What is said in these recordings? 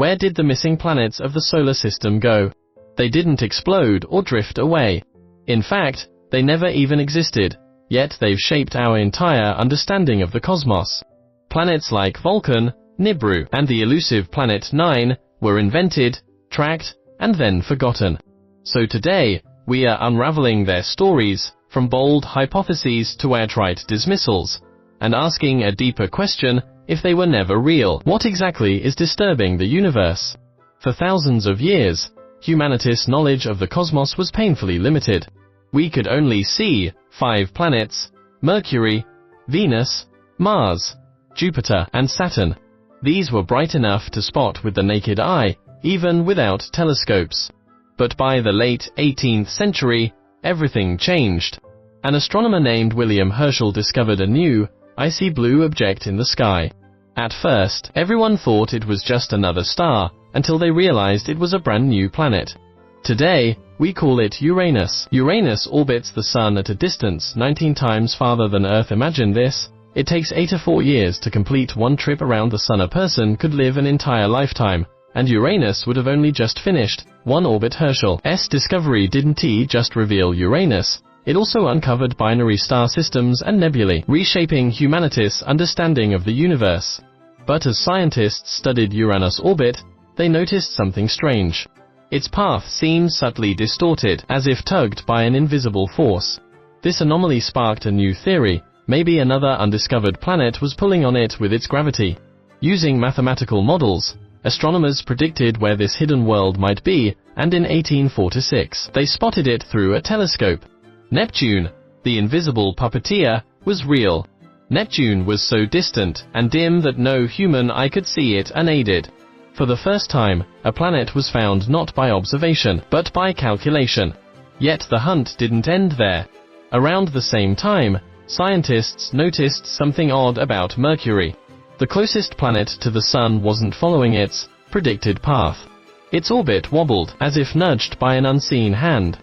Where did the missing planets of the solar system go? They didn't explode or drift away. In fact, they never even existed, yet they've shaped our entire understanding of the cosmos. Planets like Vulcan, Nibiru, and the elusive planet 9 were invented, tracked, and then forgotten. So today, we are unraveling their stories, from bold hypotheses to outright dismissals, and asking a deeper question: if they were never real, what exactly is disturbing the universe? For thousands of years, humanity's knowledge of the cosmos was painfully limited. We could only see 5 planets: Mercury, Venus, Mars, Jupiter, and Saturn. These were bright enough to spot with the naked eye, even without telescopes. But by the late 18th century, everything changed. An astronomer named William Herschel discovered a new, icy-blue object in the sky. At first, everyone thought it was just another star, until they realized it was a brand new planet. Today, we call it Uranus. Uranus orbits the Sun at a distance 19 times farther than Earth. Imagine this. It takes 84 years to complete one trip around the Sun. A person could live an entire lifetime, and Uranus would have only just finished one orbit. Herschel's discovery didn't just reveal Uranus, it also uncovered binary star systems and nebulae, reshaping humanity's understanding of the universe. But as scientists studied Uranus' orbit, they noticed something strange. Its path seemed subtly distorted, as if tugged by an invisible force. This anomaly sparked a new theory: maybe another undiscovered planet was pulling on it with its gravity. Using mathematical models, astronomers predicted where this hidden world might be, and in 1846, they spotted it through a telescope. Neptune, the invisible puppeteer, was real. Neptune was so distant and dim that no human eye could see it unaided. For the first time, a planet was found not by observation, but by calculation. Yet the hunt didn't end there. Around the same time, scientists noticed something odd about Mercury. The closest planet to the Sun wasn't following its predicted path. Its orbit wobbled, as if nudged by an unseen hand.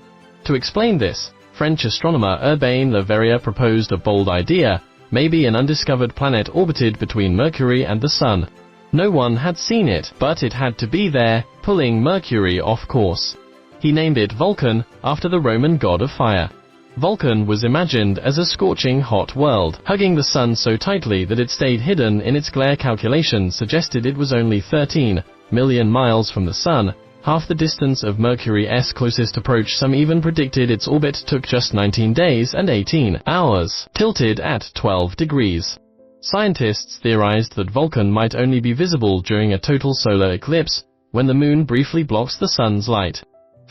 To explain this, French astronomer Urbain Le Verrier proposed a bold idea: maybe an undiscovered planet orbited between Mercury and the Sun. No one had seen it, but it had to be there, pulling Mercury off course. He named it Vulcan, after the Roman god of fire. Vulcan was imagined as a scorching hot world, hugging the Sun so tightly that it stayed hidden in its glare. Calculations suggested it was only 13 million miles from the Sun, half the distance of Mercury's closest approach. Some even predicted its orbit took just 19 days and 18 hours, tilted at 12 degrees. Scientists theorized that Vulcan might only be visible during a total solar eclipse, when the moon briefly blocks the Sun's light.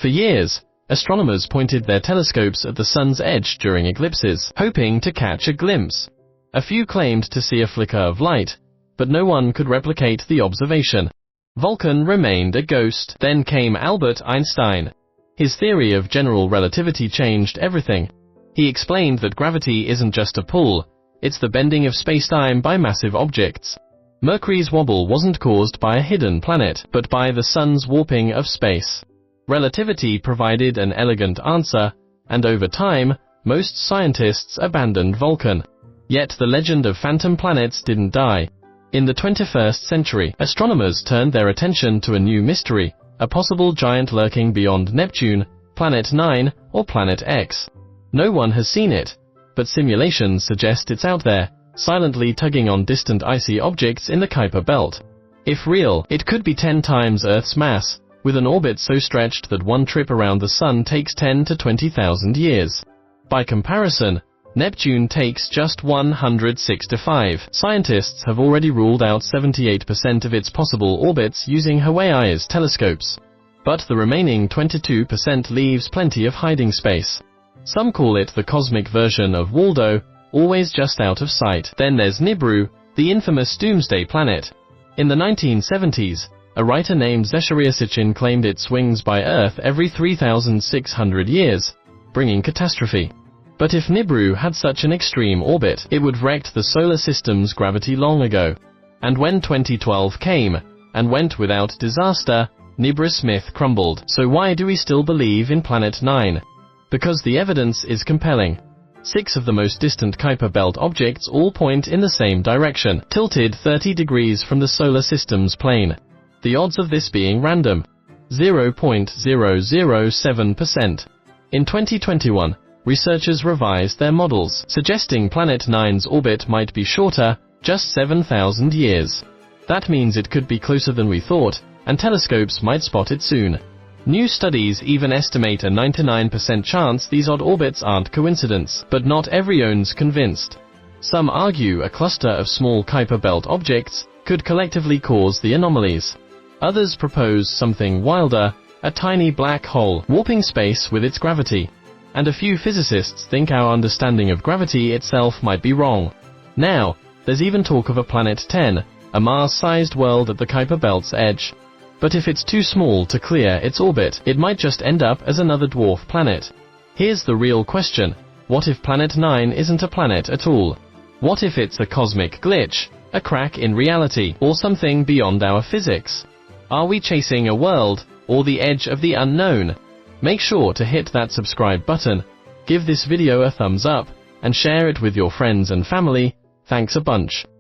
For years, astronomers pointed their telescopes at the Sun's edge during eclipses, hoping to catch a glimpse. A few claimed to see a flicker of light, but no one could replicate the observation. Vulcan remained a ghost. Then came Albert Einstein. His theory of general relativity changed everything. He explained that gravity isn't just a pull, it's the bending of spacetime by massive objects. Mercury's wobble wasn't caused by a hidden planet, but by the Sun's warping of space. Relativity provided an elegant answer, and over time, most scientists abandoned Vulcan. Yet the legend of phantom planets didn't die. In the 21st century, astronomers turned their attention to a new mystery: a possible giant lurking beyond Neptune, Planet 9, or Planet X. No one has seen it, but simulations suggest it's out there, silently tugging on distant icy objects in the Kuiper belt. If real, it could be 10 times Earth's mass, with an orbit so stretched that one trip around the Sun takes 10 to 20,000 years. By comparison, Neptune takes just 165. Scientists have already ruled out 78% of its possible orbits using Hawaii's telescopes. But the remaining 22% leaves plenty of hiding space. Some call it the cosmic version of Waldo, always just out of sight. Then there's Nibiru, the infamous doomsday planet. In the 1970s, a writer named Zecharia Sitchin claimed it swings by Earth every 3,600 years, bringing catastrophe. But if Nibiru had such an extreme orbit, it would have wrecked the solar system's gravity long ago. And when 2012 came, and went without disaster, Nibiru's myth crumbled. So why do we still believe in Planet 9? Because the evidence is compelling. 6 of the most distant Kuiper belt objects all point in the same direction, tilted 30 degrees from the solar system's plane. The odds of this being random: 0.007%. In 2021, researchers revised their models, suggesting Planet 9's orbit might be shorter, just 7,000 years. That means it could be closer than we thought, and telescopes might spot it soon. New studies even estimate a 99% chance these odd orbits aren't coincidence, but not everyone's convinced. Some argue a cluster of small Kuiper belt objects could collectively cause the anomalies. Others propose something wilder, a tiny black hole warping space with its gravity. And a few physicists think our understanding of gravity itself might be wrong. Now, there's even talk of a Planet 10, a Mars-sized world at the Kuiper belt's edge. But if it's too small to clear its orbit, it might just end up as another dwarf planet. Here's the real question: what if Planet 9 isn't a planet at all? What if it's a cosmic glitch, a crack in reality, or something beyond our physics? Are we chasing a world, or the edge of the unknown? Make sure to hit that subscribe button, give this video a thumbs up, and share it with your friends and family. Thanks a bunch.